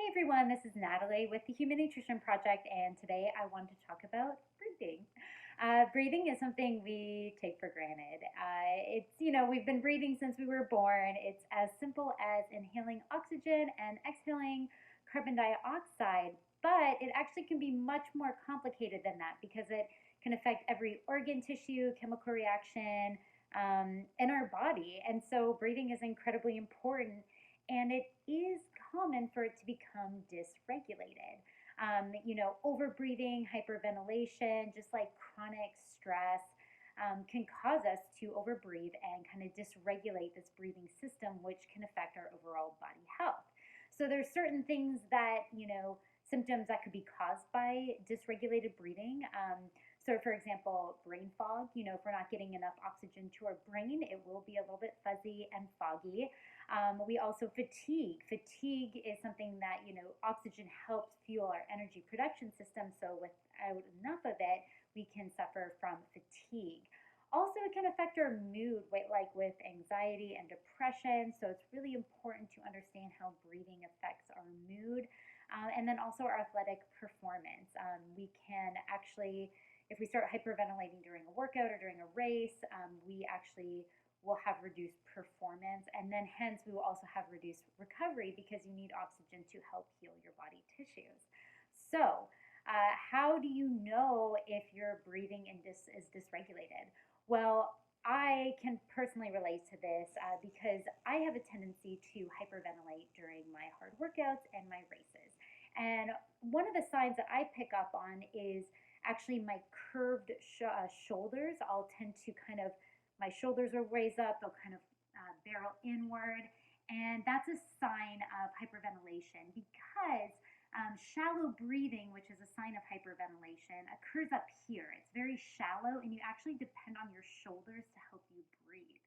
Everyone, this is Natalie with the Human Nutrition Project, and today I want to talk about breathing. Breathing is something we take for granted. We've been breathing since we were born. It's as simple as inhaling oxygen and exhaling carbon dioxide, but it actually can be much more complicated than that because it can affect every organ, tissue, chemical reaction in our body. And so, breathing is incredibly important, and it is common for it to become dysregulated. Overbreathing, hyperventilation, just like chronic stress, can cause us to overbreathe and kind of dysregulate this breathing system, which can affect our overall body health. So there's certain things that, symptoms that could be caused by dysregulated breathing. So, for example, brain fog, if we're not getting enough oxygen to our brain, it will be a little bit fuzzy and foggy. We also fatigue. Fatigue is something that, oxygen helps fuel our energy production system. So, without enough of it, we can suffer from fatigue. Also, it can affect our mood, like with anxiety and depression. So, it's really important to understand how breathing affects our mood. And then also our athletic performance. We can actually, if we start hyperventilating during a workout or during a race, we actually will have reduced performance, and then hence we will also have reduced recovery because you need oxygen to help heal your body tissues. So, how do you know if your breathing is dysregulated? Well, I can personally relate to this because I have a tendency to hyperventilate during my hard workouts and my races. And one of the signs that I pick up on is actually my curved shoulders. I'll tend to my shoulders will raise up, they'll kind of barrel inward. And that's a sign of hyperventilation because shallow breathing, which is a sign of hyperventilation, occurs up here. It's very shallow, and you actually depend on your shoulders to help you breathe.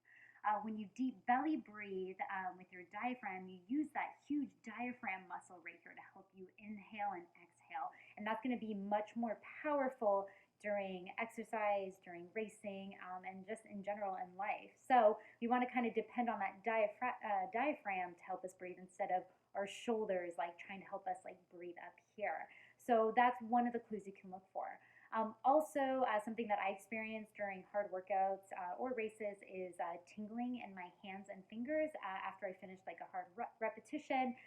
When you deep belly breathe with your diaphragm, you use that huge diaphragm muscle right here to help you inhale and exhale. And that's going to be much more powerful during exercise, during racing, and just in general in life. So we want to kind of depend on that diaphragm to help us breathe instead of our shoulders like trying to help us like breathe up here. So that's one of the clues you can look for. Something that I experienced during hard workouts or races is tingling in my hands and fingers after I finished like a hard repetition.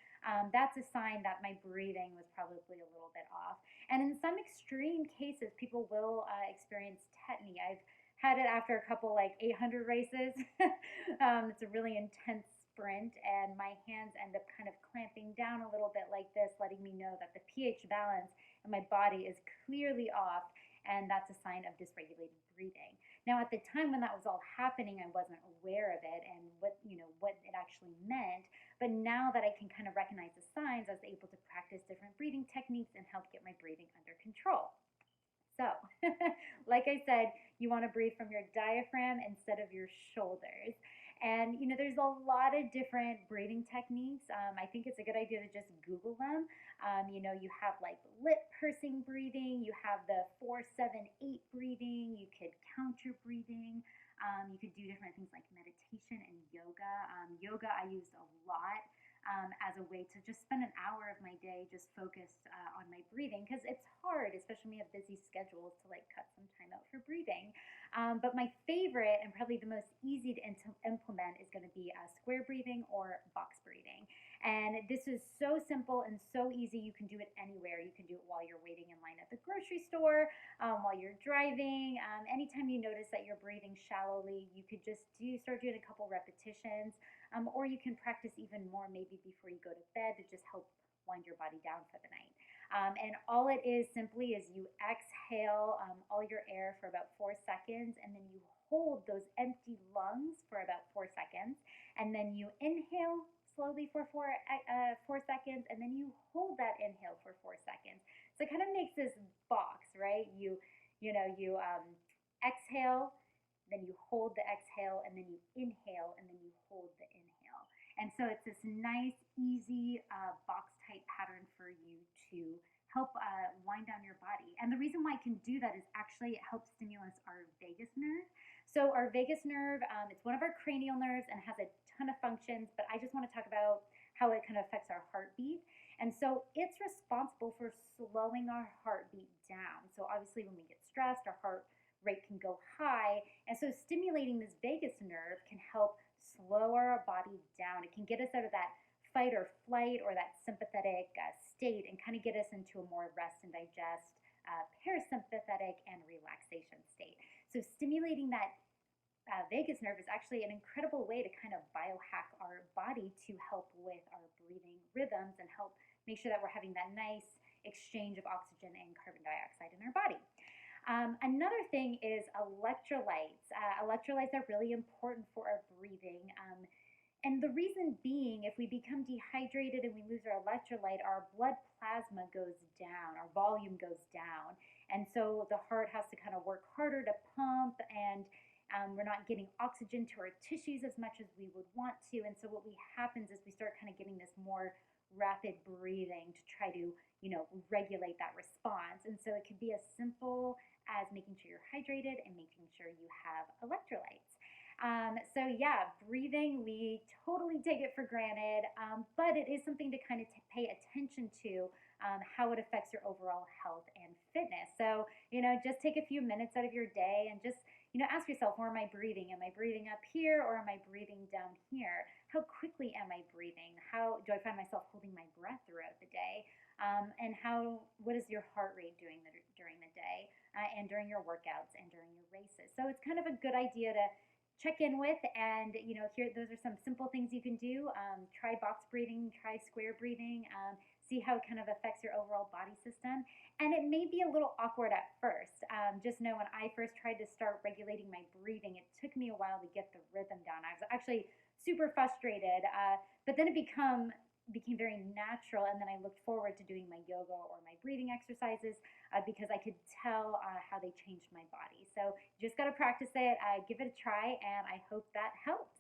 That's a sign that my breathing was probably a little bit off. And in some extreme cases, people will experience tetany. I've had it after a couple like 800 races. It's a really intense sprint, and my hands end up kind of clamping down a little bit like this, letting me know that the pH balance in my body is clearly off, and that's a sign of dysregulated breathing. Now, at the time when that was all happening, I wasn't aware of it and what it actually meant. But now that I can kind of recognize the signs, I was able to practice different breathing techniques and help get my breathing under control. So, like I said, you want to breathe from your diaphragm instead of your shoulders. And there's a lot of different breathing techniques. I think it's a good idea to just Google them. You have like lip pursing breathing, you have the 4-7-8 breathing, you could count your breathing. You could do different things like meditation and yoga. Yoga I used a lot as a way to just spend an hour of my day just focused on my breathing, because it's hard, especially when you have busy schedules, to like cut some time out for breathing. But my favorite and probably the most easy to implement is going to be square breathing or box breathing. And this is so simple and so easy. You can do it anywhere. You can do it while you're waiting in line at the grocery store, while you're driving. Anytime you notice that you're breathing shallowly, you could just start doing a couple repetitions. Or you can practice even more maybe before you go to bed to just help wind your body down for the night. And all it is simply is you exhale all your air for about 4 seconds, and then you hold those empty lungs for about 4 seconds, and then you inhale slowly for 4 seconds, and then you hold that inhale for 4 seconds. So it kind of makes this box, right? You exhale, then you hold the exhale, and then you inhale, and then you hold the inhale. And so it's this nice, easy box type pattern for you to help wind down your body. And the reason why I can do that is actually it helps stimulate our vagus nerve. So our vagus nerve, it's one of our cranial nerves and has a ton of functions, but I just want to talk about how it kind of affects our heartbeat. And so slowing our heartbeat down. So obviously when we get stressed, our heart rate can go high. And so stimulating this vagus nerve can help slow our body down. It can get us out of that fight or flight or that sympathetic state and kind of get us into a more rest and digest, parasympathetic and relaxation state. So stimulating that vagus nerve is actually an incredible way to kind of biohack our body to help with our breathing rhythms and help make sure that we're having that nice exchange of oxygen and carbon dioxide in our body. Another thing is electrolytes. Electrolytes are really important for our breathing. And the reason being, if we become dehydrated and we lose our electrolyte, our blood plasma goes down, our volume goes down. And so the heart has to kind of work harder to pump, and we're not getting oxygen to our tissues as much as we would want to. And so what happens is we start kind of getting this more rapid breathing to try to, regulate that response. And so it could be as simple as making sure you're hydrated and making sure you have electrolytes. So yeah, breathing, we totally take it for granted, but it is something to kind of pay attention to, how it affects your overall health and fitness. So, just take a few minutes out of your day and just, ask yourself, where am I breathing? Am I breathing up here or am I breathing down here? How quickly am I breathing? How do I find myself holding my breath throughout the day? And what is your heart rate doing during the day, and during your workouts and during your races? So it's kind of a good idea to check in with, and here, those are some simple things you can do. Try box breathing, try square breathing, see how it kind of affects your overall body system. And it may be a little awkward at first. Just know, when I first tried to start regulating my breathing, it took me a while to get the rhythm down. I was actually super frustrated, but then it became very natural, and then I looked forward to doing my yoga or my breathing exercises, because I could tell how they changed my body. So you just got to practice it, give it a try, and I hope that helps.